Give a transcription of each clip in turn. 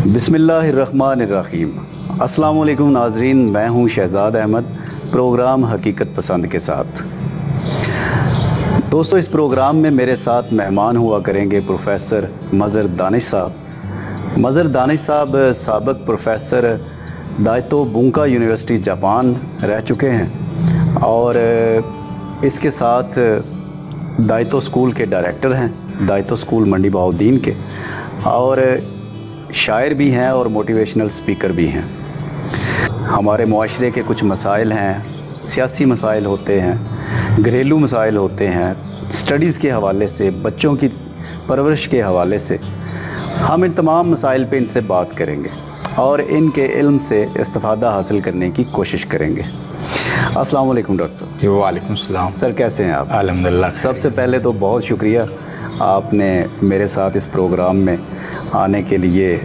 बिस्मिल्लाहिर्रहमानिर्रहीम। अस्सलाम वालेकुम नाजरीन, मैं हूं शहजाद अहमद, प्रोग्राम हकीकत पसंद के साथ। दोस्तों, इस प्रोग्राम में मेरे साथ मेहमान हुआ करेंगे प्रोफेसर मज़हर दानिश साहब। मज़हर दानिश साहब साबिक़ प्रोफेसर दायतो बुंका यूनिवर्सिटी जापान रह चुके हैं और इसके साथ दायतो स्कूल के डायरेक्टर हैं, दायतो स्कूल मंडी बहाउद्दीन के, और शायर भी हैं और मोटिवेशनल स्पीकर भी हैं। हमारे मुआशरे के कुछ मसाइल हैं, सियासी मसाइल होते हैं, घरेलू मसाइल होते हैं, स्टडीज़ के हवाले से, बच्चों की परवरिश के हवाले से। हम इन तमाम मसाइल पे इनसे बात करेंगे और इनके इल्म से इस्तिफ़ादा हासिल करने की कोशिश करेंगे। अस्सलाम वालेकुम डॉक्टर साहब। जी वालेकुम सलाम। सर, कैसे हैं आप? अल्हम्दुलिल्लाह। सबसे पहले तो बहुत शुक्रिया आपने मेरे साथ इस प्रोग्राम में आने के लिए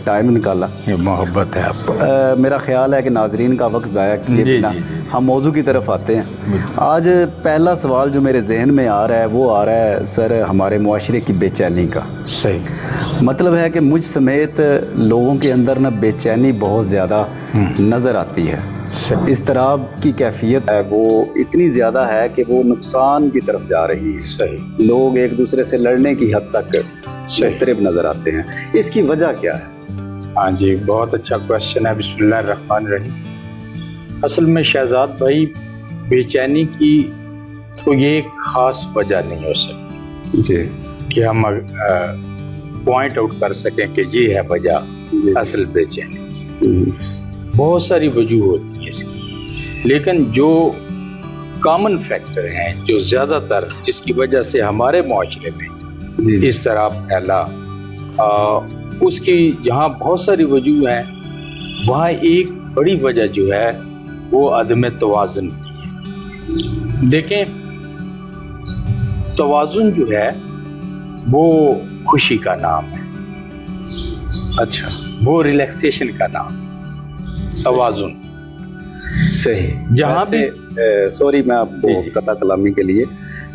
टाइम निकाला। ये मोहब्बत है आपको। मेरा ख्याल है कि नाजरीन का वक्त ज़ाया किए बिना हम मौजू की तरफ आते हैं। आज पहला सवाल जो मेरे जहन में आ रहा है वो आ रहा है सर, हमारे मुआशरे की बेचैनी का। सही मतलब है कि मुझ समेत लोगों के अंदर ना बेचैनी बहुत ज़्यादा नज़र आती है। इस तरह की कैफियत है वो इतनी ज़्यादा है कि वो नुकसान की तरफ जा रही है। सही। लोग एक दूसरे से लड़ने की हद तक मुस्तरब नज़र आते हैं। इसकी वजह क्या है? हाँ जी, बहुत अच्छा क्वेश्चन है। बिस्मिल्लाहिर्रहमानिर्रहीम। असल में शहजाद भाई, बेचैनी की तो ये एक ख़ास वजह नहीं हो सकती जी कि हम पॉइंट आउट कर सकें कि ये है वजह असल बेचैनी। बहुत सारी वजह होती है इसकी, लेकिन जो कॉमन फैक्टर हैं, जो ज़्यादातर जिसकी वजह से हमारे माशरे में इस तरह फैला, उसकी यहाँ बहुत सारी वजह हैं। वहाँ एक बड़ी वजह जो है वो अदम तवाज़ुन की है। देखें, तवाज़ुन जो है वो खुशी का नाम है। अच्छा, वो रिलैक्सेशन का नाम है, तवाज़ुन। सही। जहाँ भी सॉरी, मैं आपको कता कलामी के लिए,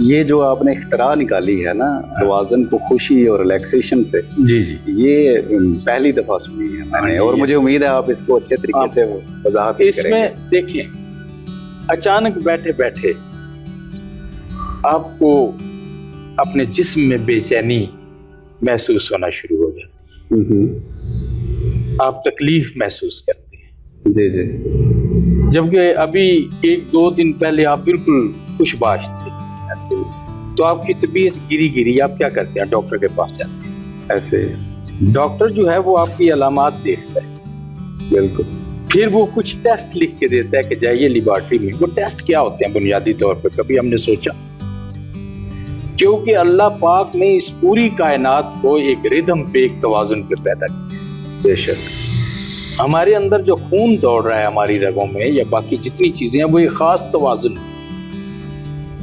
ये जो आपने इख्तरा निकाली है ना तवाज़ुन को खुशी और रिलैक्सेशन से, जी जी, ये पहली दफ़ा सुनी है मैंने और मुझे उम्मीद है आप इसको अच्छे तरीके से वजाहत करेंगे। इसमें देखिए, अचानक बैठे बैठे आपको अपने जिस्म में बेचैनी महसूस होना शुरू हो जाती है। आप तकलीफ महसूस करते हैं। जी जी। जबकि अभी 1-2 दिन पहले आप बिल्कुल खुशबाश थे, ऐसे तो आपकी तबीयत गिरी गिरी, आप क्या करते हैं? डॉक्टर के पास जाते हैं। ऐसे डॉक्टर जो है वो आपकी अलामात देखता है, बिल्कुल, फिर वो कुछ टेस्ट लिख के देता है कि जाइए लेबॉर्ट्री में। वो टेस्ट क्या होते हैं बुनियादी तौर पे कभी हमने सोचा? क्योंकि अल्लाह पाक ने इस पूरी कायनात को एक रिदम पे, एक तवाज़ुन पे पैदा किया। बेशक हमारे अंदर जो खून दौड़ रहा है हमारी रगों में या बाकी जितनी चीजें हैं, वो एक खास तवाज़ुन।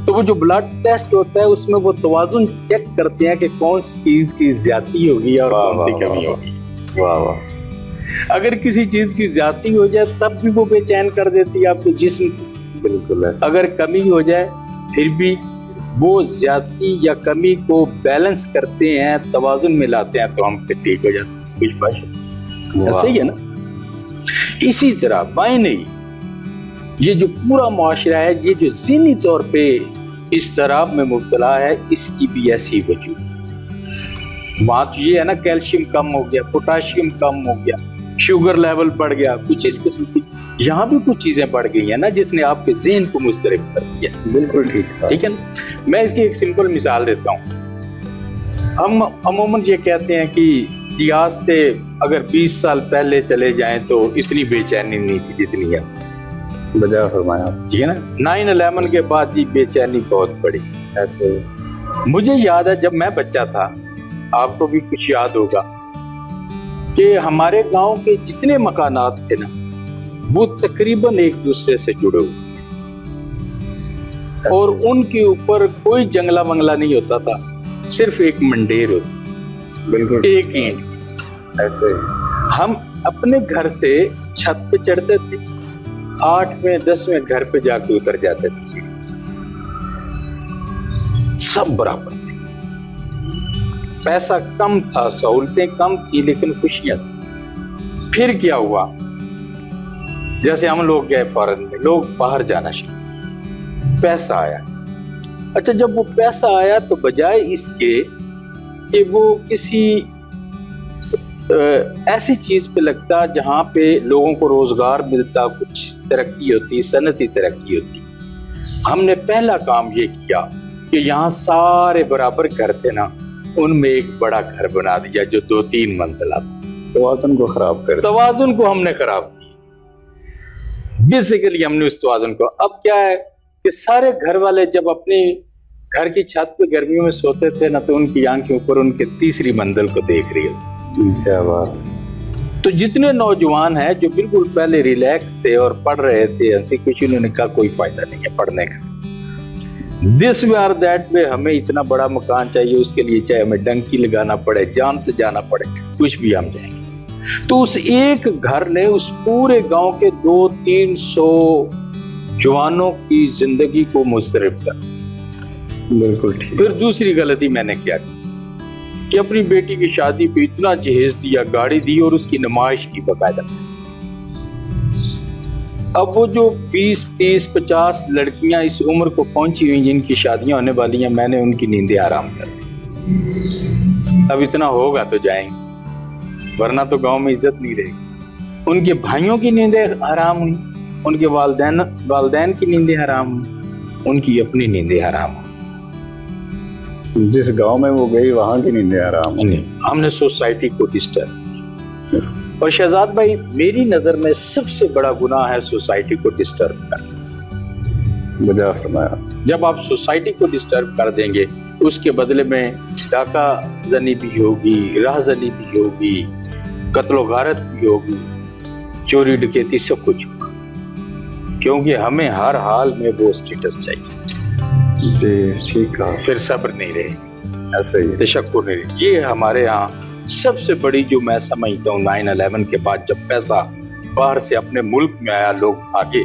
तो वो जो ब्लड टेस्ट होता है उसमें वो तवाज़ुन चेक करते हैं कि कौन सी चीज की ज्यादती होगी और कौन सी कमी होगी। वाह वाह। अगर किसी चीज की ज्यादती हो जाए तब भी वो बेचैन कर देती है आपके जिस्म को। बिल्कुल ऐसा। अगर कमी हो जाए फिर भी वो ज्यादती या कमी को बैलेंस करते हैं, तवाज़ुन में लाते हैं, तो हम फिर ठीक हो जाते हैं। ऐसा ही है ना। इसी तरह मायने ये जो पूरा माशरा है, ये जो ज़हनी तौर पे इस शराब में मुब्तला है, इसकी भी ऐसी वजह। बात ये है ना, कैल्शियम कम हो गया, पोटाशियम कम हो गया, शुगर लेवल बढ़ गया, कुछ इस किस्म की यहाँ भी कुछ चीजें बढ़ गई हैं ना, जिसने आपके ज़हन को मुस्तरब कर दिया। बिल्कुल ठीक है ना। मैं इसकी एक सिंपल मिसाल देता हूँ। हम अमूमन ये कहते हैं कि आज से अगर 20 साल पहले चले जाएं तो इतनी बेचैनी नहीं थी जितनी है। बजा फरमाया, ठीक है ना। 9/11 के बाद ये बेचैनी बहुत बढ़ी। ऐसे मुझे याद है जब मैं बच्चा था, आपको भी कुछ याद होगा कि हमारे गांव के जितने मकानात थे ना, वो तकरीबन एक दूसरे से जुड़े हुए थे और उनके ऊपर कोई जंगला वंगला नहीं होता था, सिर्फ एक मंडेर होती, बिल्कुल एक ईंट। ऐसे हम अपने घर से छत पे चढ़ते थे, 8वें 10वें घर पे जाके उतर जाते थे सीढ़ी से। सब बराबर थी, पैसा कम था, सहूलतें कम थी, लेकिन खुशियां थी। फिर क्या हुआ, जैसे हम लोग गए फॉरेन में, लोग बाहर जाना शुरू, पैसा आया। अच्छा, जब वो पैसा आया तो बजाय इसके कि वो किसी ऐसी चीज पे लगता जहां पे लोगों को रोजगार मिलता, कुछ तरक्की होती, सनती तरक्की होती, हमने पहला काम ये किया कि यहाँ सारे बराबर घर थे ना, उनमें एक बड़ा घर बना दिया जो 2-3 मंजिला था। तवाज़ुन को खराब कर, तवाज़ुन को हमने खराब किया। बेसिकली हमने उस तवाज़ुन को, अब क्या है कि सारे घर वाले जब अपने घर की छत पे गर्मियों में सोते थे ना, तो उनकी आंखें ऊपर उनके तीसरी मंजिल को देख रही है। क्या बात। तो जितने नौजवान हैं जो बिल्कुल पहले रिलैक्स थे और पढ़ रहे थे हंसी खुशी, उन्होंने कहा कोई फायदा नहीं है पढ़ने का, this way or that way, हमें इतना बड़ा मकान चाहिए, उसके लिए चाहे हमें डंकी लगाना पड़े, जान से जाना पड़े, कुछ भी हम जाएंगे। तो उस एक घर ने उस पूरे गांव के 200-300 जवानों की जिंदगी को मुस्तरब कर। बिल्कुल ठीक। फिर दूसरी गलती मैंने क्या की कि अपनी बेटी की शादी पे इतना जहेज दिया, गाड़ी दी और उसकी नुमाइश की बकायदा। अब वो जो 20, 30, 50 लड़कियां इस उम्र को पहुंची हुई जिनकी शादियां होने वाली हैं, मैंने उनकी नींदें आराम कर दी। अब इतना होगा तो जाएंगे, वरना तो गांव में इज्जत नहीं रहेगी। उनके भाइयों की नींदें हराम हुई, उनके वालिदैन की नींदें हराम हुई, उनकी अपनी नींदें हराम हुई। जिस गांव में वो गई वहां की नींदें हराम। हमने सोसाइटी को डिस्टर्ब। और शहजाद भाई, मेरी नजर में सबसे बड़ा गुनाह है सोसाइटी को डिस्टर्ब करना। वजह फरमाया। जब आप सोसाइटी को डिस्टर्ब कर देंगे, उसके बदले में डाका जनी भी होगी, राहजनी भी होगी, कत्लो गारत भी होगी, चोरी डकैती, सब कुछ होगा, क्योंकि हमें हर हाल में वो स्टेटस चाहिए। ठीक कहा। फिर सब्र नहीं रहे, ऐसे ही तशक्कुर नहीं रहे। ये हमारे यहाँ सबसे बड़ी जो मैं समझता हूँ, 9/11 के बाद जब पैसा बाहर से अपने मुल्क में आया, लोग आगे,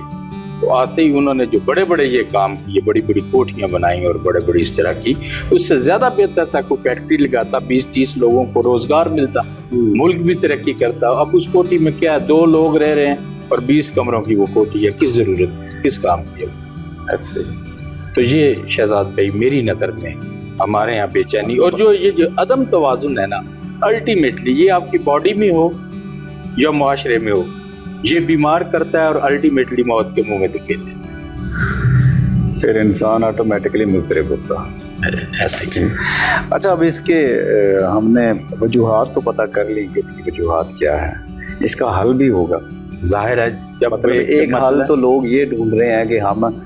तो आते ही उन्होंने जो बड़े बड़े ये काम किए, बड़ी बड़ी कोठियां बनाई और बड़े बड़ी इस तरह की, उससे ज्यादा बेहतर था कोई फैक्ट्री लगाता, 20-30 लोगों को रोजगार मिलता, मुल्क भी तरक्की करता। अब उस कोठी में क्या है, 2 लोग रह रहे हैं और 20 कमरों की वो कोठी है, किस जरूरत, किस काम की है? ऐसे। तो ये शहजाद भाई मेरी नजर में हमारे यहाँ बेचैनी और ये जो अदम तवाजुन है ना, अल्टीमेटली ये आपकी बॉडी में हो या मुआशरे में हो, ये बीमार करता है और अल्टीमेटली मौत के मुंह में धकेल देता है। फिर इंसान ऑटोमेटिकली मुज़दरिब होता है। ऐसे ही। अच्छा, अब इसके हमने वजूहात तो पता कर ली कि इसकी वजूहात क्या है, इसका हल भी होगा जाहिर है। जब मतलब एक हल तो लोग ये ढूंढ रहे हैं कि हम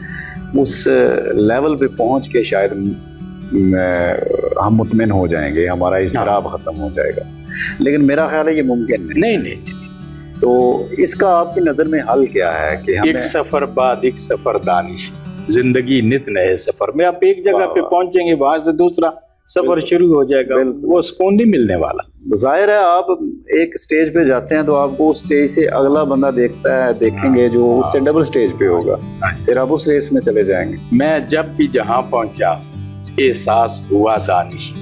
उस लेवल पे पहुंच के शायद हम मुतमिन हो जाएंगे, हमारा इज़्तिराब खत्म हो जाएगा, लेकिन मेरा ख्याल है ये मुमकिन नहीं। तो इसका आपकी नजर में हल क्या है कि हमें... एक सफर बाद एक सफर दानिश, जिंदगी नित नए सफर में आप एक जगह पे पहुंचेंगे, वहां से दूसरा सफर शुरू हो जाएगा, वो सुकून नहीं मिलने वाला। जाहिर है, आप एक स्टेज पे जाते हैं तो आपको उस स्टेज से अगला बंदा देखेंगे जो उससे डबल स्टेज पे होगा, फिर आप उस रेस में चले जाएंगे। मैं जब भी जहां पहुंचा एहसास हुआ दानिश,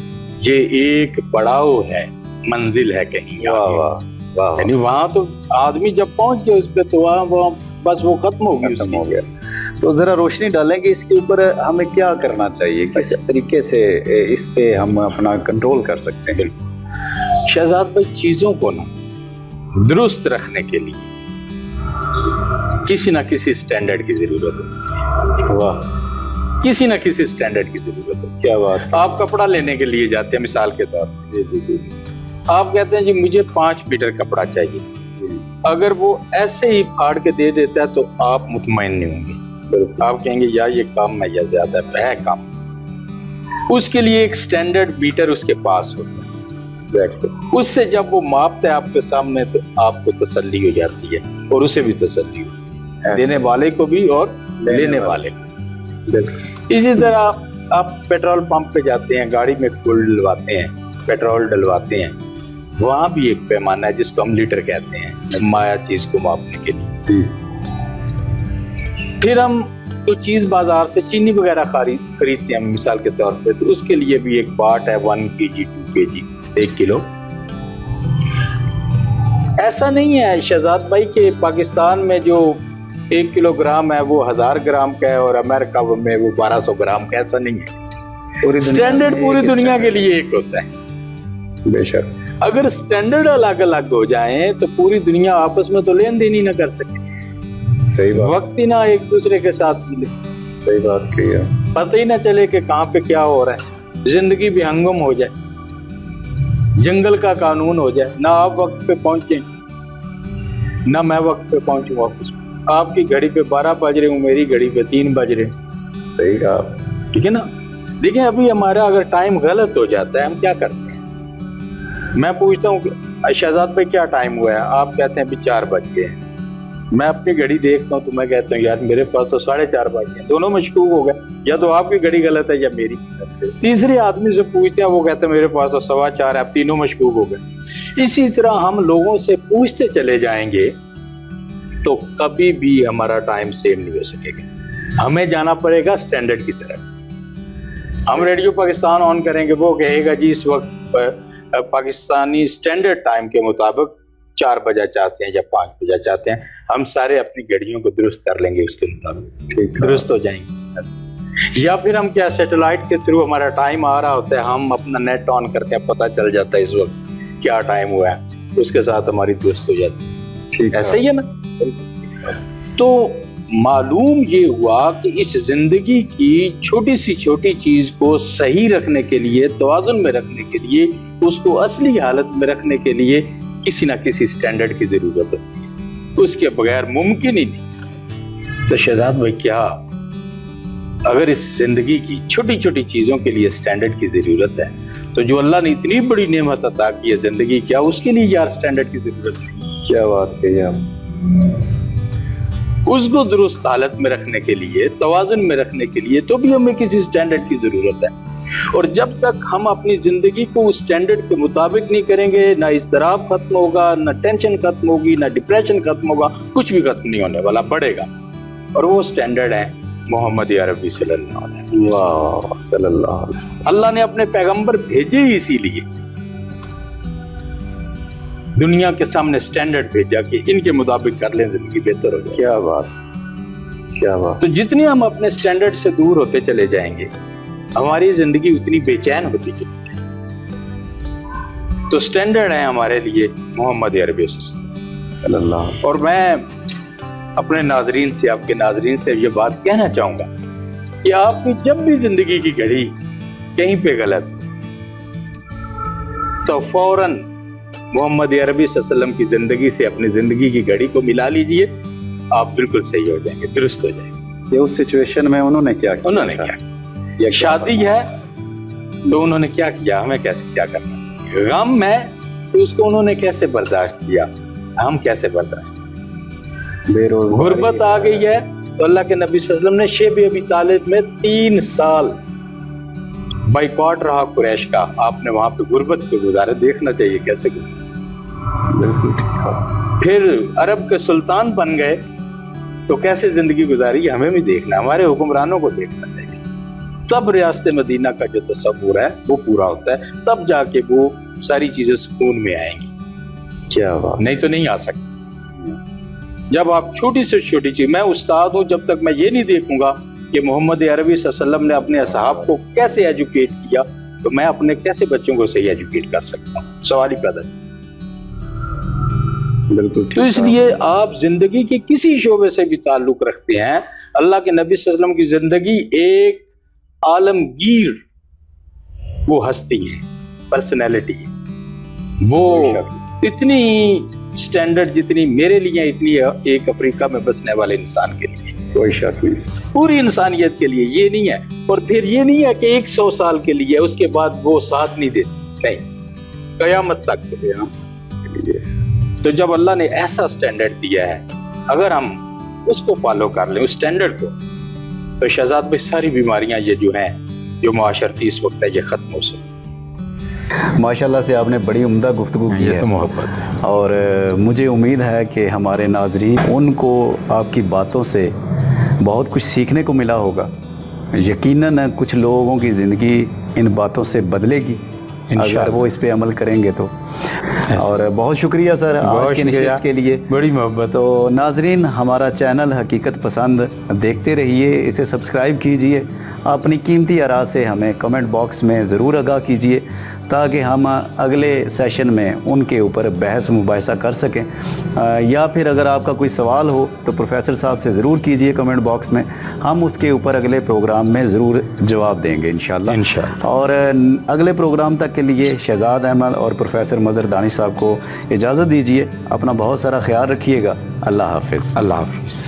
ये एक पड़ाव है, मंजिल है कहीं। यानी वहां तो आदमी जब पहुंच गया उस पे, तो वहां बस वो खत्म हो गया। तो जरा रोशनी डालेंगे इसके ऊपर, हमें क्या करना चाहिए, किस तरीके से इस पे हम अपना कंट्रोल कर सकते हैं? शहजाद भाई, चीजों को ना दुरुस्त रखने के लिए किसी ना किसी स्टैंडर्ड की जरूरत है। वाह, किसी ना किसी स्टैंडर्ड की जरूरत है। क्या बात। आप कपड़ा लेने के लिए जाते हैं, मिसाल के तौर पर आप कहते हैं जी मुझे 5 मीटर कपड़ा चाहिए, अगर वो ऐसे ही फाड़ के दे देता है तो आप मुतमईन नहीं होंगे, आप कहेंगे यार ये कम है या ज्यादा है कम। उसके लिए एक स्टैंडर्ड मीटर उसके पास होता है, उससे जब वो मापता है आपके सामने तो आपको तसल्ली हो जाती है और उसे भी तसल्ली होती है, देने वाले को भी और लेने वाले को। इसी तरह आप पेट्रोल पंप पे जाते हैं, गाड़ी में फुल डलवाते हैं, पेट्रोल डलवाते हैं, वहां भी एक पैमाना है जिसको हम लीटर कहते हैं, माया चीज को मापने के लिए। फिर हम तो चीज बाजार से चीनी वगैरह खरीदते हैं मिसाल के तौर पे, तो उसके लिए भी एक बाट है, 1 kg 2 kg 1 किलो। ऐसा नहीं है शहजाद भाई कि पाकिस्तान में जो 1 किलोग्राम है वो 1000 ग्राम का है और अमेरिका में वो 1200 ग्राम का, ऐसा नहीं है। स्टैंडर्ड पूरी दुनिया के लिए एक होता है। बेशक अगर स्टैंडर्ड अलग अलग हो जाए तो पूरी दुनिया आपस में तो लेन देन ही ना कर सके, सही बात, वक्त ही ना एक दूसरे के साथ मिले, सही बात कही है। पता ही ना चले कि कहाँ पे क्या हो रहा है, जिंदगी भी हंगम हो जाए, जंगल का कानून हो जाए, ना आप वक्त पे पहुंचे ना मैं वक्त पे पहुंचू वापस। आपकी घड़ी पे 12 बज रहे हूँ, मेरी घड़ी पे 3 बज रहे। सही कहा, ठीक है ना। देखिए अभी हमारा अगर टाइम गलत हो जाता है हम क्या करते हैं, मैं पूछता हूँ शहजाद भाई क्या टाइम हुआ है, आप कहते हैं अभी 4 बज गए हैं। मैं अपनी घड़ी देखता हूँ तो मैं कहता हूँ यार मेरे पास तो 4:30 बज गए। दोनों मशकूक हो गए, या तो आपकी घड़ी गलत है या मेरी। तीसरे आदमी से पूछते हैं, वो कहते हैं मेरे पास तो 4:15 है, तीनों मशकूक हो गए। इसी तरह हम लोगों से पूछते चले जाएंगे तो कभी भी हमारा टाइम सेम नहीं हो सकेगा। हमें जाना पड़ेगा स्टैंडर्ड की तरफ। हम रेडियो पाकिस्तान ऑन करेंगे, वो कहेगा जी इस वक्त पाकिस्तानी स्टैंडर्ड टाइम के मुताबिक 4 बजा चाहते हैं या 5 बजा चाहते हैं। हम सारे अपनी घड़ियों को दुरुस्त कर लेंगे, उसके मुताबिक दुरुस्त हो जाएंगे। या फिर हम क्या सैटेलाइट के थ्रू हमारा टाइम आ रहा होता है, हम अपना नेट ऑन करते हैं, पता चल जाता है इस वक्त क्या टाइम हुआ है, उसके साथ हमारी दुरुस्त हो जाती है। ठीक, ऐसा ही है ना। तो मालूम ये हुआ कि इस जिंदगी की छोटी सी छोटी चीज को सही रखने के लिए, तवाज़ुन में रखने के लिए, उसको असली हालत में रखने के लिए किसी ना किसी स्टैंडर्ड की जरूरत होती है, उसके बगैर मुमकिन ही नहीं। तो शहजाद भाई क्या अगर इस जिंदगी की छोटी छोटी चीजों के लिए स्टैंडर्ड की जरूरत है, तो जो अल्लाह ने इतनी बड़ी नेमत अता की है जिंदगी, क्या उसके लिए यार स्टैंडर्ड की जरूरत नहीं? क्या बात कही आप। उसको दुरुस्त हालत में रखने के लिए, तवाज़ुन में रखने के लिए तो भी हमें किसी स्टैंडर्ड की जरूरत है। और जब तक हम अपनी जिंदगी को उस स्टैंडर्ड के मुताबिक नहीं करेंगे, ना इज़्तिराब खत्म होगा, ना टेंशन खत्म होगी, ना डिप्रेशन खत्म होगा, कुछ भी खत्म नहीं होने वाला, बढ़ेगा। और वो स्टैंडर्ड है मोहम्मद अरबी सल्लल्लाहु अलैहि वसल्लम। अल्लाह ने अपने पैगंबर भेजे ही इसीलिए, दुनिया के सामने स्टैंडर्ड भेजा कि इनके मुताबिक कर लें, जिंदगी बेहतर हो जाए। क्या बात, क्या बात। तो जितने हम अपने स्टैंडर्ड से दूर होते चले जाएंगे, हमारी जिंदगी उतनी बेचैन होती चली जाएगी। तो स्टैंडर्ड है हमारे लिए मोहम्मद अरबी सल्लल्लाहु। और मैं अपने नाजरीन से, आपके नाजरीन से ये बात कहना चाहूंगा कि आपकी जब भी जिंदगी की घड़ी कहीं पे गलत तो फौरन मोहम्मद अरबी सल्लल्लाहु की जिंदगी से अपनी जिंदगी की घड़ी को मिला लीजिए, आप बिल्कुल सही हो जाएंगे, दुरुस्त हो जाएंगे। ये उस सिचुएशन में उन्होंने क्या किया? उन्होंने क्या, ये शादी है तो उन्होंने क्या किया, हमें कैसे क्या करना चाहिए। गम है तो उसको उन्होंने कैसे बर्दाश्त किया, हम कैसे बर्दाश्त किया। बेरोजगारी, गुर्बत आ गई है तो अल्लाह के नबी सल्लल्लाहु अलैहि वसल्लम ने शेब अबी तालिब में 3 साल बाइकॉट रहा कुरैश का, आपने वहां पे गुर्बत पे गुजारे, देखना चाहिए कैसे गुजारे। बिल्कुल ठीक। फिर अरब के सुल्तान बन गए तो कैसे जिंदगी गुजारी, हमें भी देखना, हमारे हुक्मरानों को देखना चाहिए। तब रियासत मदीना का जो तस्वुर है वो पूरा होता है, तब जाके वो सारी चीजें सुकून में आएंगी। क्या बात, नहीं तो नहीं आ सकती। जब आप छोटी से छोटी चीज, मैं उस्ताद हूं, जब तक मैं ये नहीं देखूंगा कि मोहम्मद अरबी सल्लल्लाहु अलैहि वसल्लम ने अपने असहाब को कैसे एजुकेट किया, तो मैं अपने कैसे बच्चों को सही एजुकेट कर सकता हूँ, सवाल ही पैदा। बिल्कुल। तो इसलिए आप जिंदगी के किसी शोबे से भी ताल्लुक रखते हैं, अल्लाह के नबी सल्लल्लाहु अलैहि वसल्लम की जिंदगी एक आलमगीर वो हस्ती है, पर्सनैलिटी है, वो इतनी स्टैंडर्ड जितनी मेरे लिए, इतनी एक अफ्रीका में बसने वाले इंसान के लिए, कोई शक नहीं, पूरी इंसानियत के लिए ये नहीं है। और फिर ये नहीं है कि 100 साल के लिए, उसके बाद वो साथ नहीं देते, नहीं, कयामत तक के लिए। तो जब अल्लाह ने ऐसा स्टैंडर्ड दिया है, अगर हम उसको फॉलो कर लें, उस स्टैंडर्ड को, तो शहजाद भाई सारी बीमारियां ये जो हैं, जो माशरती इस वक्त है, ये खत्म हो सकती। माशाल्लाह से आपने बड़ी उम्दा गुफ्तगू की है, तो मोहब्बत है। और मुझे उम्मीद है कि हमारे नाजरीन उनको आपकी बातों से बहुत कुछ सीखने को मिला होगा। यकीनन कुछ लोगों की ज़िंदगी इन बातों से बदलेगी अगर वो इस पे अमल करेंगे तो। और बहुत शुक्रिया सर आज के नशिस्त के लिए, बड़ी मोहब्बत। तो नाजरीन हमारा चैनल हकीकत पसंद देखते रहिए, इसे सब्सक्राइब कीजिए, अपनी कीमती आरा से हमें कमेंट बॉक्स में ज़रूर आगाह कीजिए ताकि हम अगले सेशन में उनके ऊपर बहस मुबाहिसा कर सकें, या फिर अगर आपका कोई सवाल हो तो प्रोफेसर साहब से ज़रूर कीजिए कमेंट बॉक्स में, हम उसके ऊपर अगले प्रोग्राम में ज़रूर जवाब देंगे इंशाअल्लाह। और अगले प्रोग्राम तक के लिए शहजाद अहमद और प्रोफेसर मज़हर दानिश साहब को इजाज़त दीजिए। अपना बहुत सारा ख्याल रखिएगा। अल्लाह हाफ़िज़। अल्लाह हाफ़िज़।